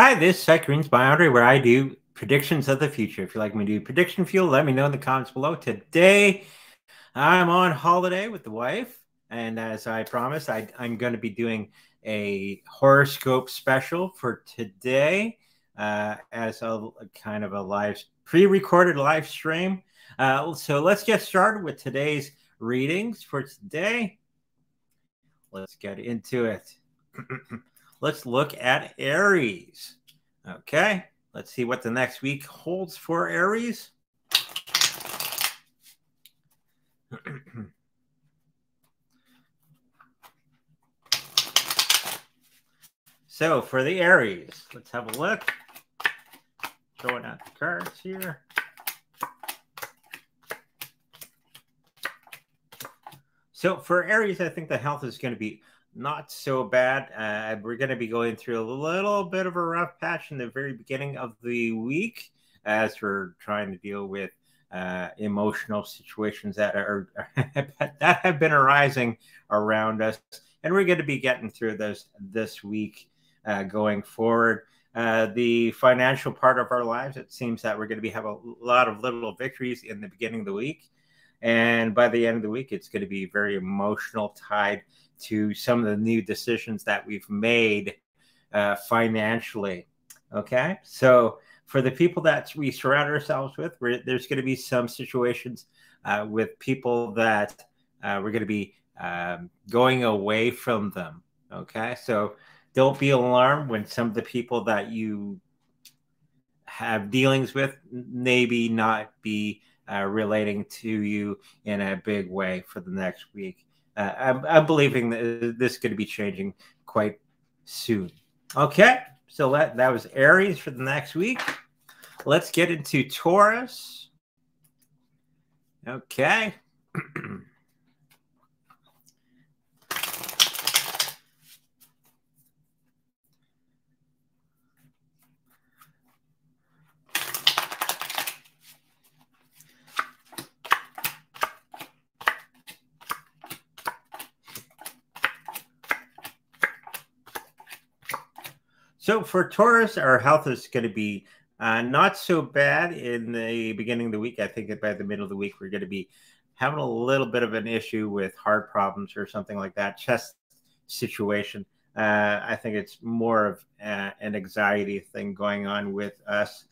Hi, this is Psych Boundary, where I do predictions of the future. If you'd like me to do prediction fuel, let me know in the comments below. Today, I'm on holiday with the wife, and as I promised, I'm going to be doing a horoscope special for today as a kind of a live, pre-recorded live stream. So let's get started with today's readings for today. Let's get into it. Let's look at Aries. Okay, let's see what the next week holds for Aries. So for the Aries, let's have a look. Throwing out the cards here. So for Aries, I think the health is going to be not so bad. We're going to be going through a little bit of a rough patch in the very beginning of the week as we're trying to deal with emotional situations that are that have been arising around us, and we're going to be getting through those this week going forward. The financial part of our lives, it seems that we're going to be have a lot of little victories in the beginning of the week. And by the end of the week, it's going to be very emotional, tied to some of the new decisions that we've made financially. Okay. So for the people that we surround ourselves with, there's going to be some situations with people that we're going to be going away from them. Okay. So don't be alarmed when some of the people that you have dealings with maybe not be relating to you in a big way for the next week. I'm believing that this is going to be changing quite soon. Okay, so that was Aries for the next week. Let's get into Taurus. Okay. So for Taurus, our health is going to be not so bad in the beginning of the week. I think that by the middle of the week, we're going to be having a little bit of an issue with heart problems or something like that, chest situation. I think it's more of an anxiety thing going on with us.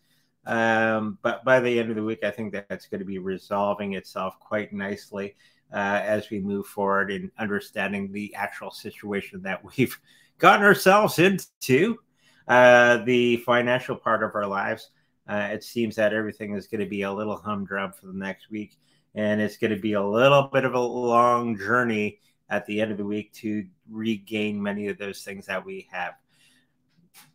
But by the end of the week, I think that's going to be resolving itself quite nicely as we move forward in understanding the actual situation that we've gotten ourselves into. The financial part of our lives, it seems that everything is going to be a little humdrum for the next week, and it's going to be a little bit of a long journey at the end of the week to regain many of those things that we have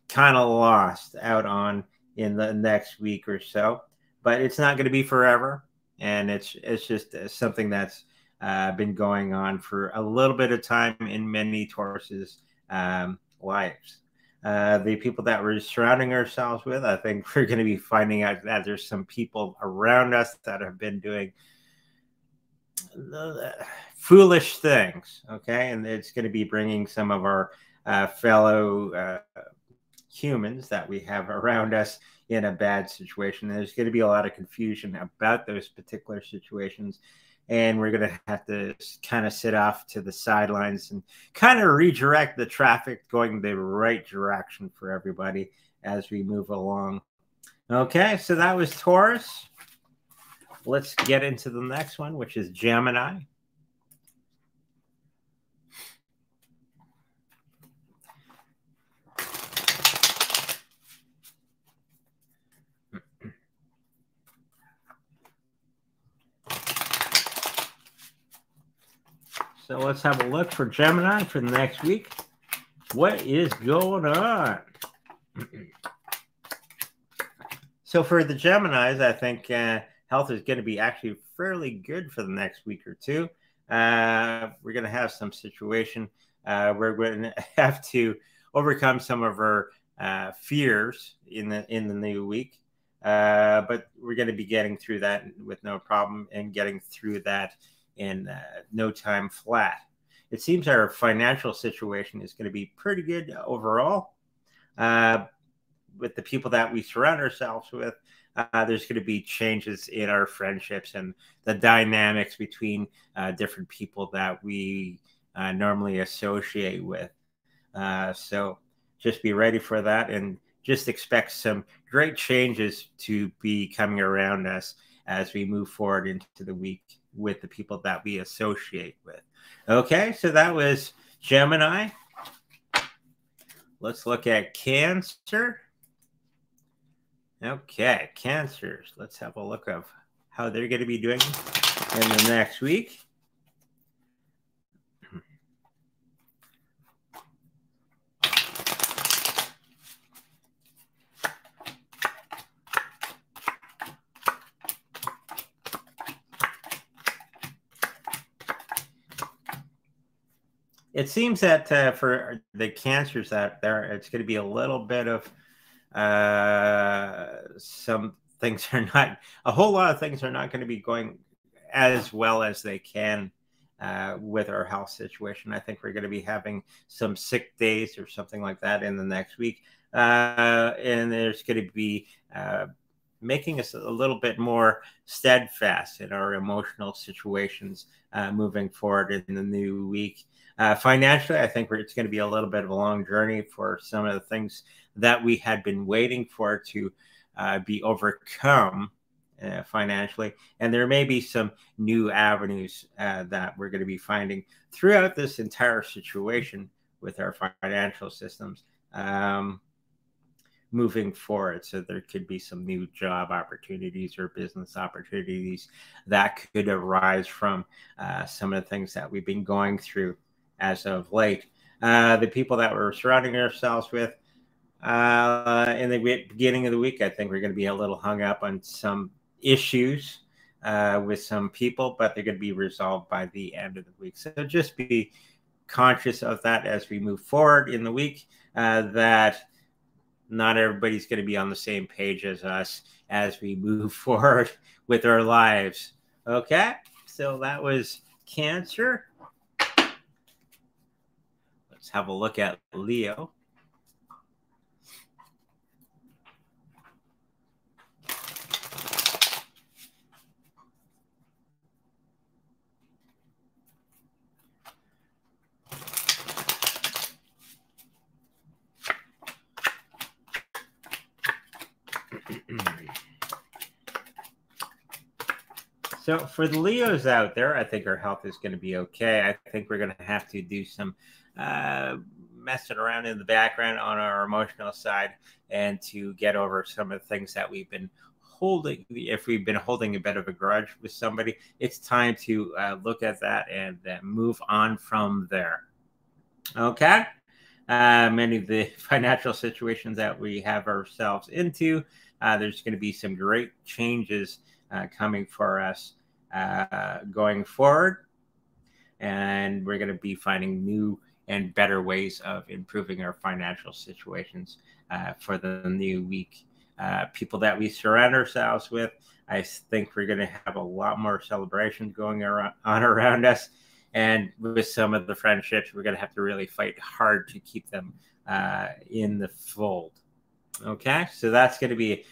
kind of lost out on in the next week or so. But it's not going to be forever, and it's just something that's been going on for a little bit of time in many Taurus's lives. The people that we're surrounding ourselves with, I think we're going to be finding out that there's some people around us that have been doing foolish things. Okay. And it's going to be bringing some of our fellow humans that we have around us in a bad situation. And there's going to be a lot of confusion about those particular situations. And we're going to have to kind of sit off to the sidelines and kind of redirect the traffic going the right direction for everybody as we move along. Okay, so that was Taurus. Let's get into the next one, which is Gemini. So let's have a look for Gemini for the next week. What is going on? So for the Geminis, I think health is going to be actually fairly good for the next week or two. We're going to have some situation we're going to have to overcome some of our fears in the new week. But we're going to be getting through that with no problem and getting through that in no time flat. It seems our financial situation is going to be pretty good overall. with the people that we surround ourselves with, there's going to be changes in our friendships and the dynamics between different people that we normally associate with. So just be ready for that, and just expect some great changes to be coming around us as we move forward into the week with the people that we associate with. Okay, so that was Gemini. Let's look at Cancer. Okay, Cancers. Let's have a look of how they're going to be doing in the next week. It seems that for the Cancers out there, it's going to be a little bit of some things are not, a whole lot of things are not going to be going as well as they can with our health situation. I think we're going to be having some sick days or something like that in the next week. And there's going to be making us a little bit more steadfast in our emotional situations moving forward in the new week. Financially, I think it's going to be a little bit of a long journey for some of the things that we had been waiting for to be overcome financially. And there may be some new avenues that we're going to be finding throughout this entire situation with our financial systems moving forward. So there could be some new job opportunities or business opportunities that could arise from some of the things that we've been going through as of late. The people that we're surrounding ourselves with in the beginning of the week, I think we're going to be a little hung up on some issues with some people, but they're going to be resolved by the end of the week. So just be conscious of that as we move forward in the week, that not everybody's going to be on the same page as us as we move forward with our lives. Okay, so that was Cancer. Let's have a look at Leo. So for the Leos out there, I think our health is going to be okay. I think we're going to have to do some messing around in the background on our emotional side, and to get over some of the things that we've been holding. If we've been holding a bit of a grudge with somebody, it's time to look at that and move on from there. Okay. Many of the financial situations that we have ourselves into, there's going to be some great changes coming for us going forward. And we're going to be finding new and better ways of improving our financial situations for the new week. People that we surround ourselves with, I think we're going to have a lot more celebrations going on around us. And with some of the friendships, we're going to have to really fight hard to keep them in the fold. Okay, so that's going to be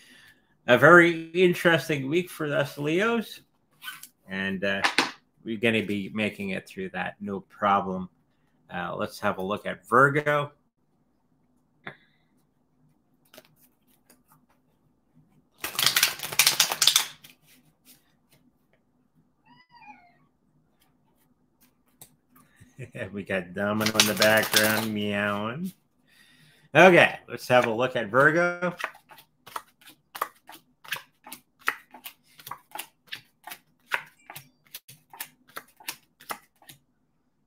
a very interesting week for us Leos. And we're going to be making it through that, no problem. Let's have a look at Virgo. We got Domino in the background meowing. Okay, let's have a look at Virgo.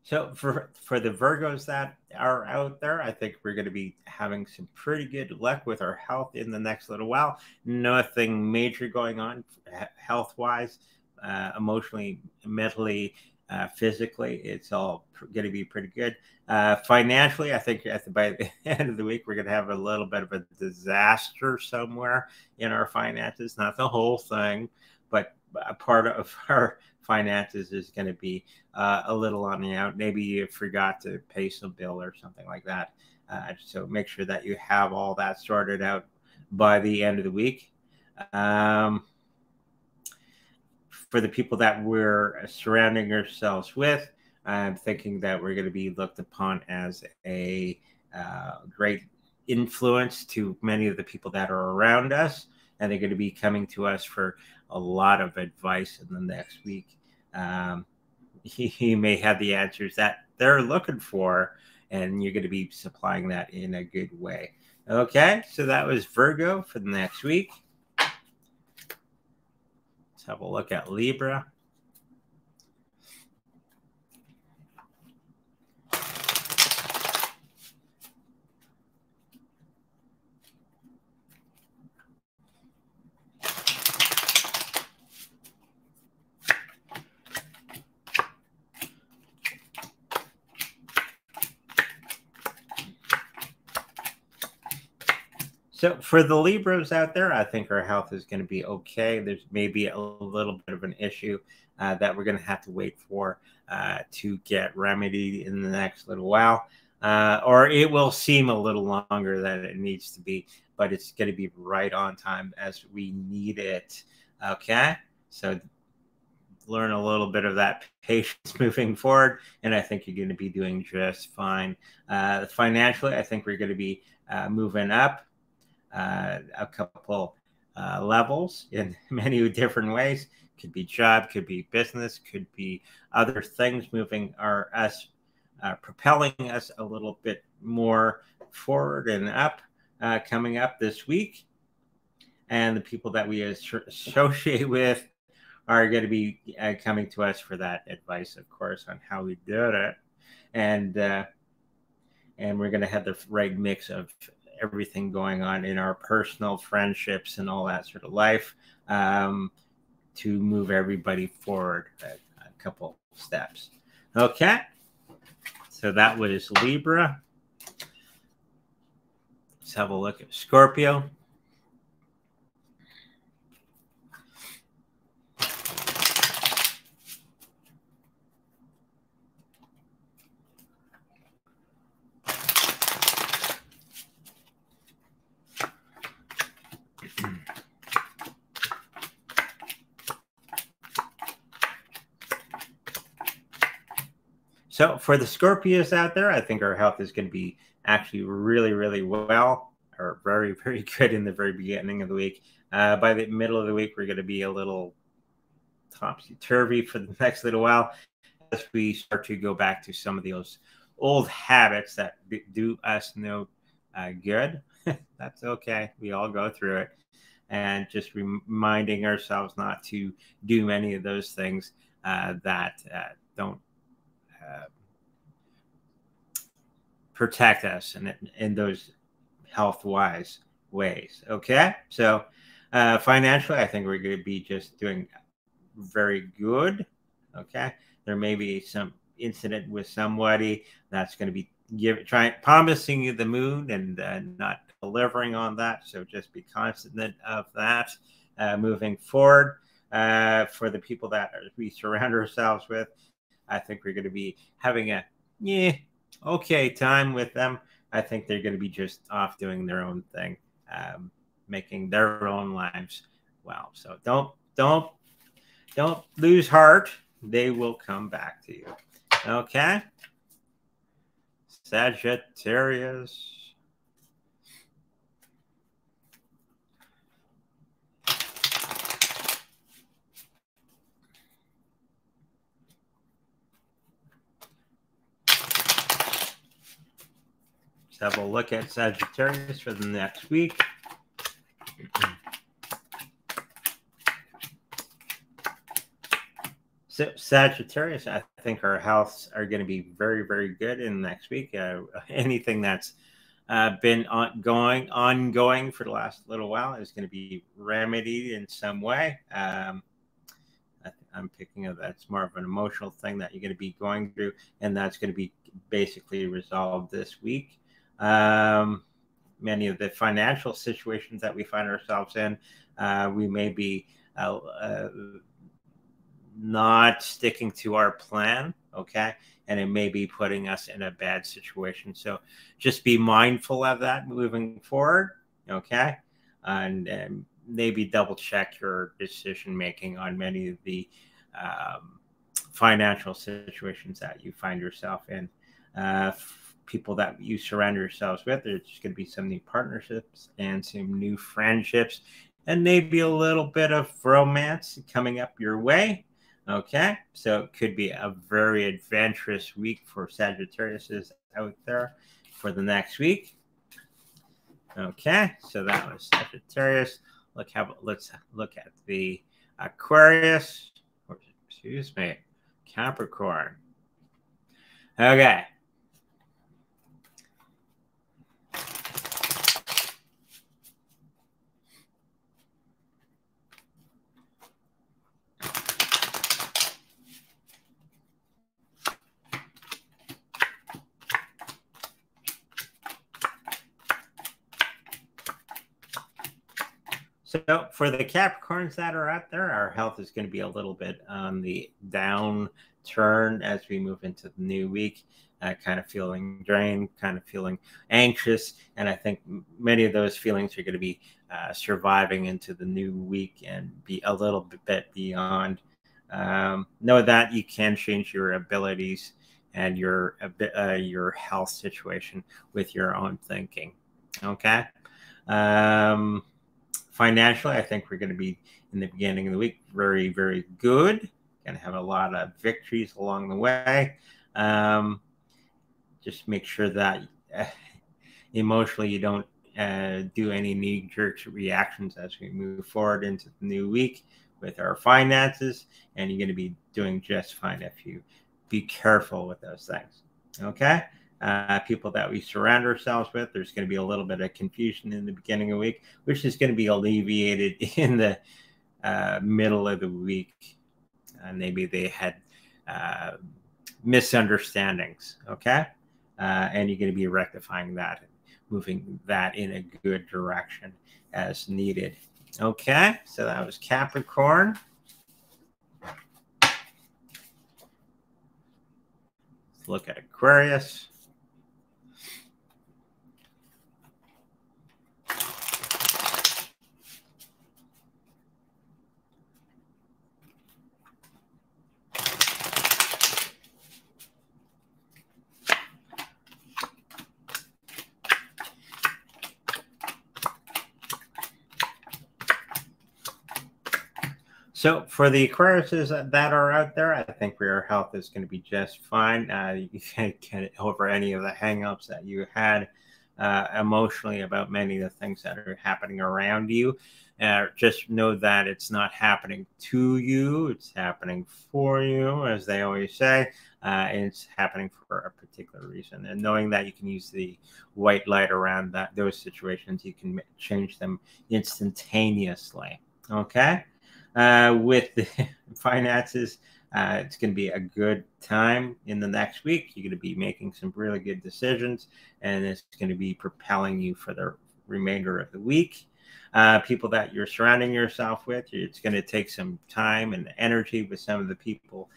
So for the Virgos that are out there, I think we're going to be having some pretty good luck with our health in the next little while. Nothing major going on health-wise, emotionally, mentally, physically. It's all going to be pretty good. Financially, I think by the end of the week, we're going to have a little bit of a disaster somewhere in our finances. Not the whole thing, but a part of our finances is going to be a little on the out. Maybe you forgot to pay some bill or something like that. So make sure that you have all that sorted out by the end of the week. For the people that we're surrounding ourselves with, I'm thinking that we're going to be looked upon as a great influence to many of the people that are around us, and they're going to be coming to us for a lot of advice in the next week. He may have the answers that they're looking for, and you're going to be supplying that in a good way. Okay, so that was Virgo for the next week. Let's have a look at Libra. So for the Libras out there, I think our health is going to be okay. There's maybe a little bit of an issue that we're going to have to wait for to get remedied in the next little while. Or it will seem a little longer than it needs to be, but it's going to be right on time as we need it. Okay? So learn a little bit of that patience moving forward, and I think you're going to be doing just fine. Financially, I think we're going to be moving up a couple levels in many different ways. Could be job, could be business, could be other things moving us, propelling us a little bit more forward and up, coming up this week. And the people that we associate with are going to be coming to us for that advice, of course, on how we did it. And we're going to have the right mix of everything going on in our personal friendships and all that sort of life to move everybody forward a couple steps. Okay, so that was Libra. Let's have a look at Scorpio. So for the Scorpios out there, I think our health is going to be actually really, really well, or very, very good in the very beginning of the week. By the middle of the week, we're going to be a little topsy-turvy for the next little while as we start to go back to some of those old habits that do us no good. That's okay. We all go through it. And just reminding ourselves not to do many of those things that don't protect us in those health-wise ways. Okay, so financially, I think we're going to be just doing very good. Okay, there may be some incident with somebody that's going to be promising you the moon and not delivering on that. So just be confident of that moving forward. For the people that we surround ourselves with, I think we're going to be having a okay time with them. I think they're going to be just off doing their own thing, making their own lives well. So don't lose heart. They will come back to you. Okay, Sagittarius. Let's have a look at Sagittarius for the next week. So Sagittarius, I think our healths are going to be very, very good in the next week. Anything that's been ongoing for the last little while is going to be remedied in some way. I'm picking up that's more of an emotional thing that you're going to be going through, and that's going to be basically resolved this week. Many of the financial situations that we find ourselves in, we may be not sticking to our plan, okay? And it may be putting us in a bad situation. So just be mindful of that moving forward, okay? and maybe double check your decision making on many of the financial situations that you find yourself in. People that you surround yourselves with, there's going to be some new partnerships and some new friendships, and maybe a little bit of romance coming up your way. Okay, so it could be a very adventurous week for Sagittarius out there for the next week. Okay, so that was Sagittarius. Let's look at the Aquarius, or excuse me, Capricorn. Okay. So for the Capricorns that are out there, our health is going to be a little bit on the downturn as we move into the new week, kind of feeling drained, kind of feeling anxious. And I think many of those feelings are going to be surviving into the new week and be a little bit beyond. Know that you can change your abilities and your health situation with your own thinking. Okay. Financially, I think we're going to be in the beginning of the week very, very good. Going to have a lot of victories along the way. Just make sure that emotionally you don't do any knee-jerk reactions as we move forward into the new week with our finances, and you're going to be doing just fine if you be careful with those things. Okay. People that we surround ourselves with, there's going to be a little bit of confusion in the beginning of the week, which is going to be alleviated in the middle of the week. Maybe they had misunderstandings, okay? And you're going to be rectifying that, moving that in a good direction as needed. Okay, so that was Capricorn. Let's look at Aquarius. So for the Aquariuses that are out there, I think your health is going to be just fine. You can't get over any of the hangups that you had emotionally about many of the things that are happening around you. Just know that it's not happening to you. It's happening for you, as they always say. And it's happening for a particular reason. And knowing that you can use the white light around those situations, you can change them instantaneously. Okay? With the finances, it's going to be a good time in the next week. You're going to be making some really good decisions, and it's going to be propelling you for the remainder of the week. People that you're surrounding yourself with, it's going to take some time and energy with some of the people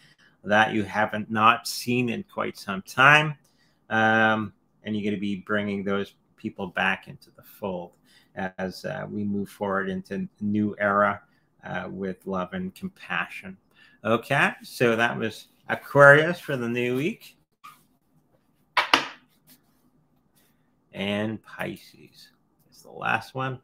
that you haven't not seen in quite some time. And you're going to be bringing those people back into the fold as we move forward into a new era. With love and compassion. Okay, so that was Aquarius for the new week. And Pisces is the last one.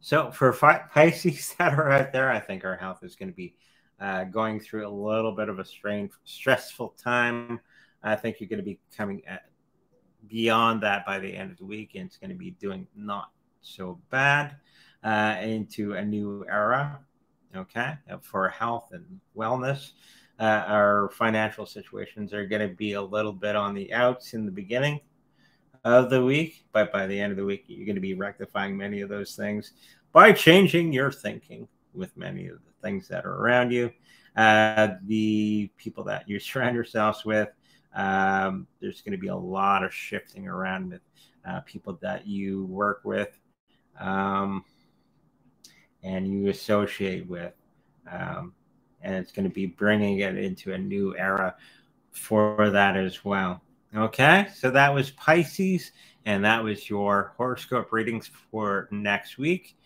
So for Pisces that are out there, I think our health is going to be going through a little bit of a stressful time. I think you're going to be coming beyond that by the end of the week, and it's going to be doing not so bad into a new era. Okay, for health and wellness. Our financial situations are going to be a little bit on the outs in the beginning of the week, but by the end of the week, you're going to be rectifying many of those things by changing your thinking with many of the things that are around you. The people that you surround yourselves with There's going to be a lot of shifting around with people that you work with and you associate with. And it's going to be bringing it into a new era for that as well. Okay, so that was Pisces, and that was your horoscope readings for next week.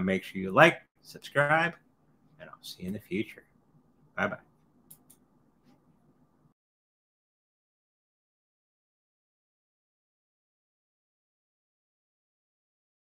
Make sure you like, subscribe, and I'll see you in the future. Bye-bye.